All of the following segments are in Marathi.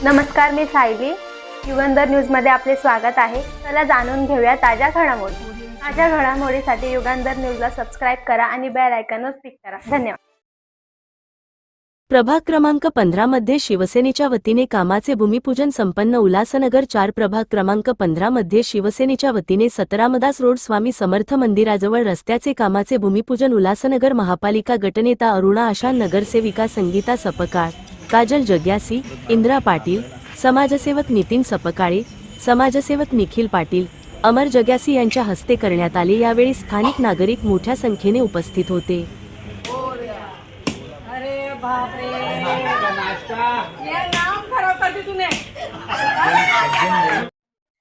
नमस्कार, मी सायली. युगंधर न्यूजमध्ये आपले स्वागत आहे. चला जाणून घेऊया ताज्या घडामोडी. ताज्या घडामोडीसाठी युगंधर न्यूजला सबस्क्राईब करा आणि बेल आयकॉनवर क्लिक करा. धन्यवाद. प्रभाग क्रमांक 15 मध्ये शिवसेनेच्या वतीने कामाचे भूमिपूजन संपन्न. उल्हासनगर 4 प्रभाग क्रमांक 15 मध्ये शिवसेनेच्या वतीने 17 मदास रोड स्वामी समर्थ मंदिराजवळ रस्त्याचे कामाचे भूमिपूजन. उल्हासनगर महापालिका गटनेता अरुणा आशान, नगरसेविका संगीता सपकाळ, काजल जग्यासी, इंद्रा पाटील, समाजसेवक नितीन सपकाळे, समाजसेवक निखिल पाटील, अमर जग्यासी यांच्या हस्ते करण्यात आले. यावेळी स्थानिक नागरिक मोठ्या संख्येने उपस्थित होते.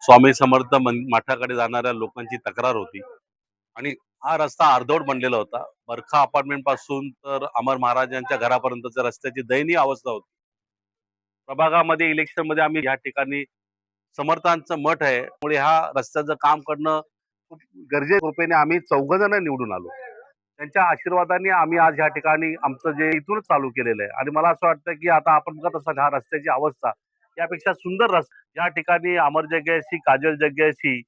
स्वामी समर्थ मठाकडे जाणाऱ्या लोकांची तक्रार होती आणि हा रस्ता अर्धवट बनलेला होता. बरखा अपार्टमेंट पासून तर अमर महाराजांच्या घरापर्यंतच्या रस्त्याची दयनीय अवस्था होती. प्रभागामध्ये इलेक्शन मध्ये आम्ही या ठिकाणी समर्थांचं मठ आहे, त्यामुळे ह्या रस्त्याचं काम करणं खूप गरजेचं. कृपेने आम्ही 4 जण निवडून आलो. त्यांच्या आशीर्वादाने आम्ही आज या ठिकाणी आमचं जे इथूनच चालू केलेलं आहे. आणि मला असं वाटतं की आता आपण बघत असाल ह्या रस्त्याची अवस्था यापेक्षा सुंदर रस्ता. या ठिकाणी अमर जग्यासी, काजल जग्यासी,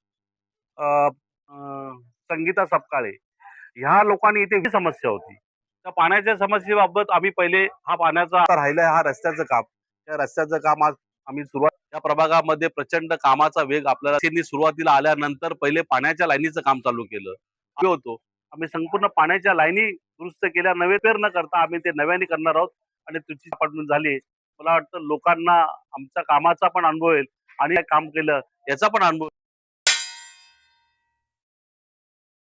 संगीता सपकाळे ह्या लोकांनी इथे समस्या होती. त्या पाण्याच्या समस्येबाबत आम्ही पहिले हा पाण्याचा राहिलाय हा रस्त्याचं काम, त्या रस्त्याचं काम आज आम्ही सुरुवात. या प्रभागामध्ये प्रचंड कामाचा वेग आपल्याला सुरुवातीला आल्यानंतर पहिले पाण्याच्या लाईनीचं काम चालू केलं होतो. आम्ही संपूर्ण पाण्याच्या लाईनी दुरुस्त केल्या, नवे पेर न करता आम्ही ते नव्याने करणार आहोत आणि तुमची अपार्टमेंट झाली. मला वाटतं लोकांना आमच्या कामाचा पण अनुभव येईल आणि काम केलं याचा पण अनुभव.